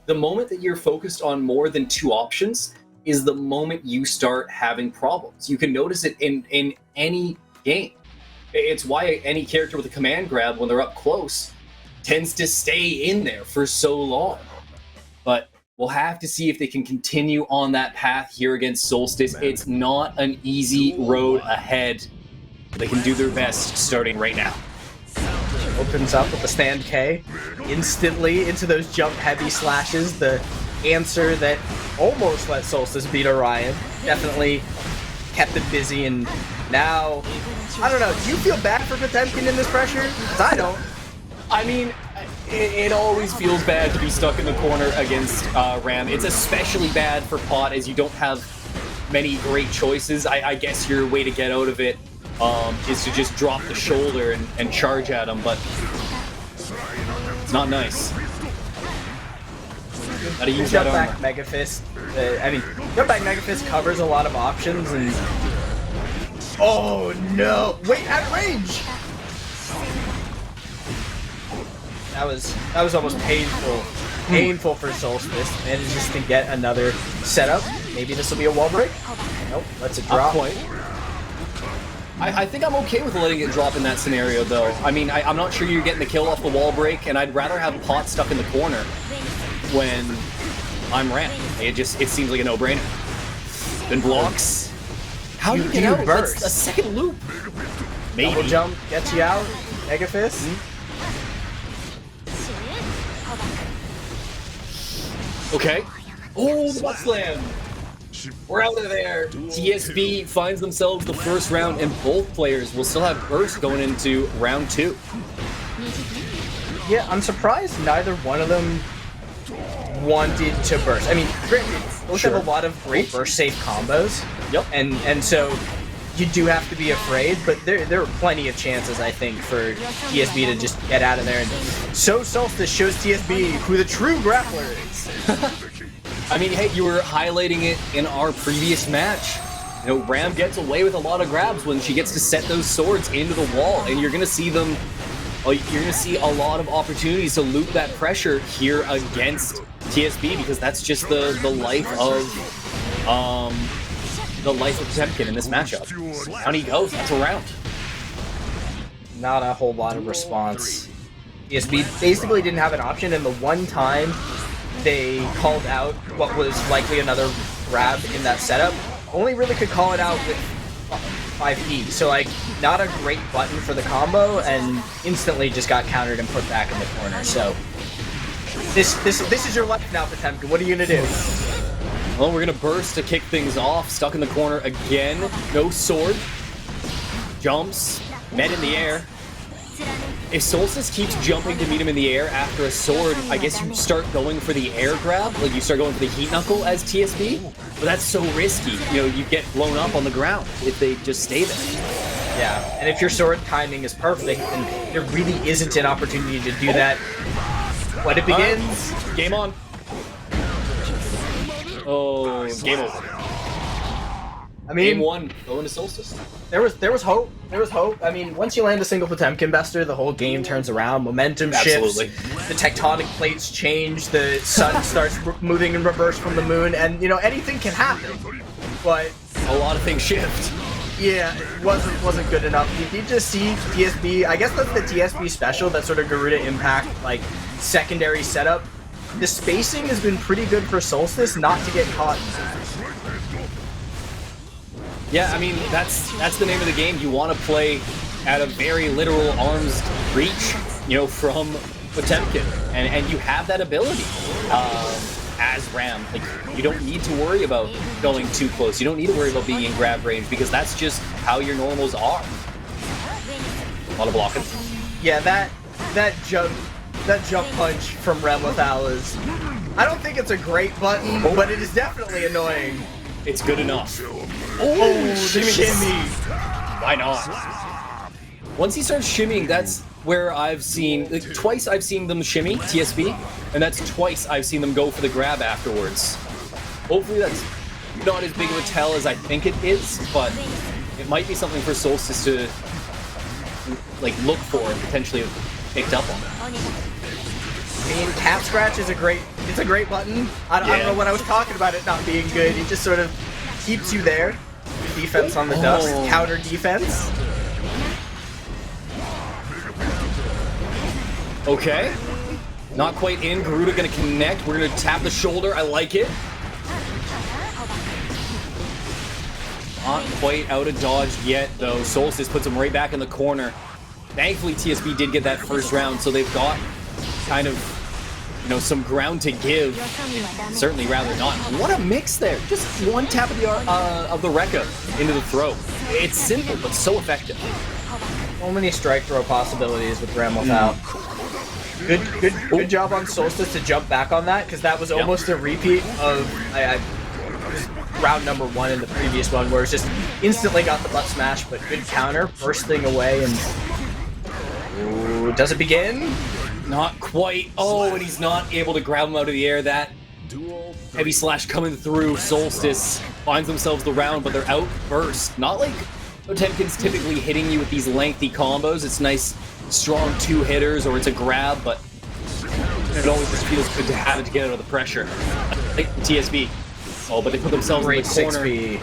the moment that you're focused on more than two options is the moment you start having problems. You can notice it in any game. It's why any character with a command grab, when they're up close, tends to stay in there for so long. But we'll have to see if they can continue on that path here against Solstice. It's not an easy road ahead. They can do their best starting right now. Opens up with the stand K instantly into those jump heavy slashes. The answer that almost let Solstice beat Orion. Definitely kept it busy, and now, I don't know, do you feel bad for Potemkin in this pressure? 'Cause I don't. I mean, it always feels bad to be stuck in the corner against Ram. It's especially bad for Pot as you don't have many great choices. I guess your way to get out of it is to just drop the shoulder and charge at him, but it's not nice. Gotta use that Jump armor. back Mega Fist. I mean, jump back Mega Fist covers a lot of options, and oh no! Wait, at range. That was almost painful for Solstice. Manages to get another setup. Maybe this will be a wall break. Nope, lets it drop. Point. I think I'm okay with letting it drop in that scenario, though. I mean, I'm not sure you're getting the kill off the wall break, and I'd rather have Pot stuck in the corner when I'm Ram. It seems like a no-brainer. Then blocks. How do you get out? Burst. That's a second loop. Maybe. Double jump gets you out. Mega Fist. Okay. Oh, the butt slam. We're out of there. TSB finds themselves the first round, and both players will still have burst going into round 2. Yeah, I'm surprised neither one of them wanted to burst. I mean, granted, both have a lot of great burst safe combos. Yep. And so you do have to be afraid, but there are plenty of chances, I think, for TSB to just get out of there. And so Solstice shows TSB who the true grappler is. I mean, hey, you were highlighting it in our previous match. You know, Ram gets away with a lot of grabs when she gets to set those swords into the wall, and you're gonna see them. You're gonna see a lot of opportunities to loop that pressure here against TSB, because that's just the life of Potemkin in this matchup. Down he goes. That's a round. Not a whole lot of response. TSB basically didn't have an option, and the one time they called out what was likely another grab in that setup, only really could call it out with 5P. So, like, not a great button for the combo, and instantly just got countered and put back in the corner. So, this is your life now, Potemkin. What are you gonna do? Well, we're gonna burst to kick things off. Stuck in the corner again. No sword. Jumps. Met in the air. If Solstice keeps jumping to meet him in the air after a sword, I guess you start going for the air grab, like you start going for the heat knuckle as TSB, but that's so risky. You know, you get blown up on the ground if they just stay there. Yeah, and if your sword timing is perfect, then there really isn't an opportunity to do that. When it begins, game on. Oh, game over. I mean, Game 1, going to Solstice. There was hope. There was hope. I mean, once you land a single Potemkin Bester, the whole game turns around. Momentum shifts. Absolutely. The tectonic plates change. The sun starts moving in reverse from the moon, and you know anything can happen. But A lot of things shift. yeah, it wasn't good enough. You just see TSB. I guess that's the TSB special. That sort of Garuda Impact like secondary setup. The spacing has been pretty good for Solstice not to get caught. Yeah, I mean, that's the name of the game. You want to play at a very literal arm's reach, you know, from Potemkin. And you have that ability as Ram. Like, you don't need to worry about going too close. You don't need to worry about being in grab range, because that's just how your normals are. A lot of blocking. Yeah, that jump punch from Rem Lethal is... I don't think it's a great button, but it is definitely annoying. It's good enough. Oh, the shimmy! Why not? Once he starts shimmying, that's where I've seen... Like, twice I've seen them shimmy, TSB, and that's twice I've seen them go for the grab afterwards. Hopefully that's not as big of a tell as I think it is, but it might be something for Solstice to like look for and potentially picked up on. I mean, Cap Scratch is a great It's a great button. I don't know what I was talking about it not being good. It just sort of keeps you there. Defense on the dust, counter defense. Okay. Not quite in. Garuda gonna connect. We're gonna tap the shoulder. I like it. Not quite out of dodge yet, though. Solstice puts him right back in the corner. Thankfully, TSB did get that first round, so they've got kind of, you know, some ground to give. Certainly rather not. What a mix there. Just one tap of the Rekka into the throw. It's simple, but so effective. So many strike throw possibilities with Ramwolf out. Good job on Solstice to jump back on that, because that was almost a repeat of round number 1 in the previous one, where it's just instantly got the butt smash, but good counter, bursting away, and ooh, does it begin? Not quite. Oh, and he's not able to grab him out of the air. That heavy slash coming through. Solstice finds themselves the round, but they're out first. Not like Potemkin's typically hitting you with these lengthy combos. It's nice, strong 2-hitters, or it's a grab, but it always just feels good to have it to get out of the pressure. Like TSB. Oh, but they put themselves in the corner. 6P.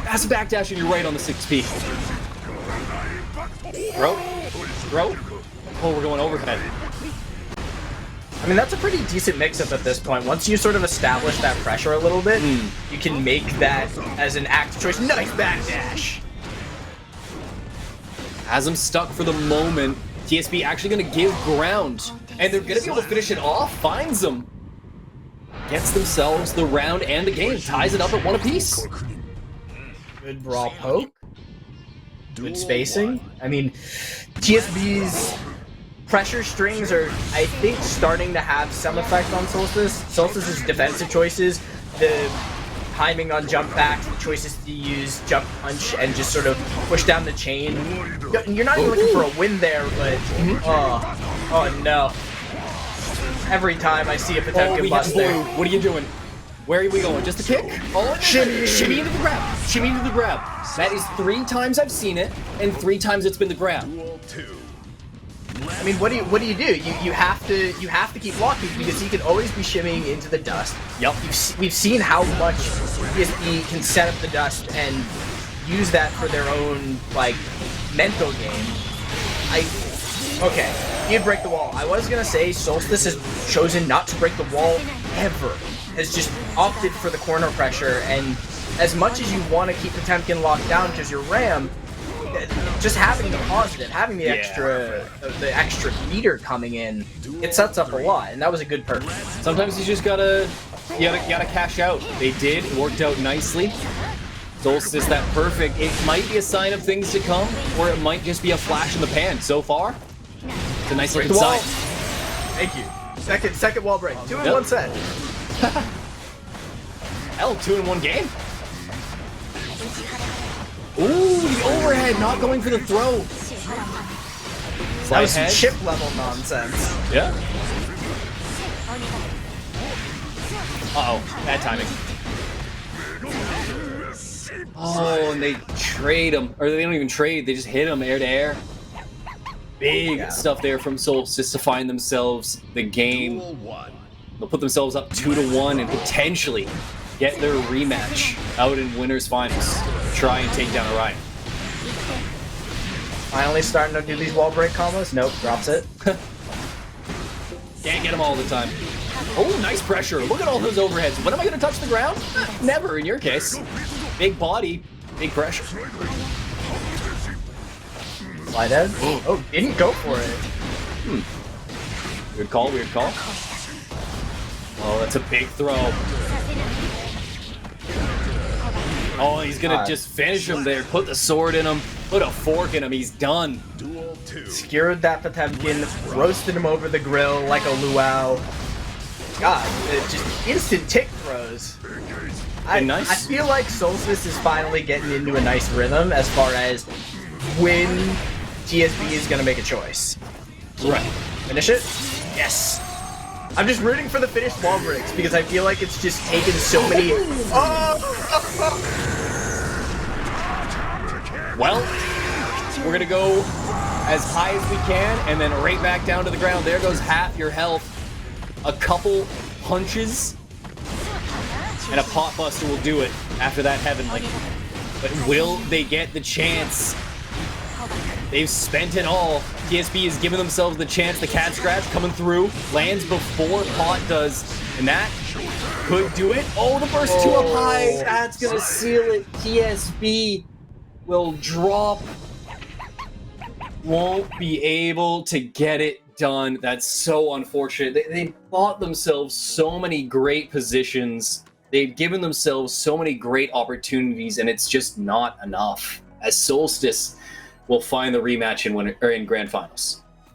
That's a backdash and you're right on the 6P. Throw. Oh, we're going overhead. I mean, that's a pretty decent mix-up at this point. Once you sort of establish that pressure a little bit, you can make that as an active choice. Nice backdash! Has him stuck for the moment. TSB actually going to give ground. And they're going to be able to finish it off. Finds them. Gets themselves the round and the game. Ties it up at 1 apiece. Good brawl poke. Good spacing. I mean, TSB's pressure strings are, I think, starting to have some effect on Solstice. Solstice's defensive choices, the timing on jump backs, the choices to use jump punch and just sort of push down the chain. You're not even looking for a win there, but oh no. Every time I see a Potemkin bust there. What are you doing? Where are we going? Just a kick? Oh, shimmy into the grab. Shimmy into the grab. That is 3 times I've seen it, and 3 times it's been the grab. I mean, what do you do? You have to keep blocking, because he can always be shimmying into the dust. Yep. We've seen how much TSB can set up the dust and use that for their own like mental game. Okay, he'd break the wall. I was gonna say Solstice has chosen not to break the wall ever. Has just opted for the corner pressure, and as much as you want to keep Potemkin locked down because you're Ram, just having the positive, having the extra meter coming in, it sets up a lot, and that was a good perk. Sometimes you just gotta cash out. They did. It worked out nicely. Solstice, that perfect. It might be a sign of things to come, or it might just be a flash in the pan. So far, it's a nice looking sign. Thank you. Second wall break. 2 in 1 set. Hell, 2 in 1 game. Ooh, the overhead, not going for the throw. That was some chip level nonsense. Yeah. Uh-oh, bad timing. Oh, and they trade him. Or they don't even trade, they just hit him air to air. Big stuff there from Solstice to find themselves the game. They'll put themselves up 2-1 and potentially get their rematch out in winners finals. Try and take down Orion. Finally starting to do these wall break combos. Nope, drops it. Can't get them all the time. Oh, nice pressure. Look at all those overheads. When am I going to touch the ground? Never in your case. Big body, big pressure. Slide head. Oh, didn't go for it. Weird call, weird call. Oh, that's a big throw. Oh, he's gonna just finish him there. Put the sword in him. Put a fork in him. He's done. Skewered that Potemkin. Roasted him over the grill like a luau. God, just instant tick throws. Nice. I feel like Solstice is finally getting into a nice rhythm as far as when TSB is gonna make a choice. Right. Finish it? Yes. I'm just rooting for the finished wall breaks because I feel like it's just taken so many. Well, we're gonna go as high as we can and then right back down to the ground. There goes half your health. A couple punches, and a pot buster will do it after that Heavenly. But will they get the chance? They've spent it all. TSB has given themselves the chance. The cat scratch coming through. Lands before Pot does. And that could do it. Oh, the burst two up high. That's going to seal it. TSB will drop. Won't be able to get it done. That's so unfortunate. They bought themselves so many great positions. They've given themselves so many great opportunities, and it's just not enough. As Solstice will find the rematch in Grand Finals.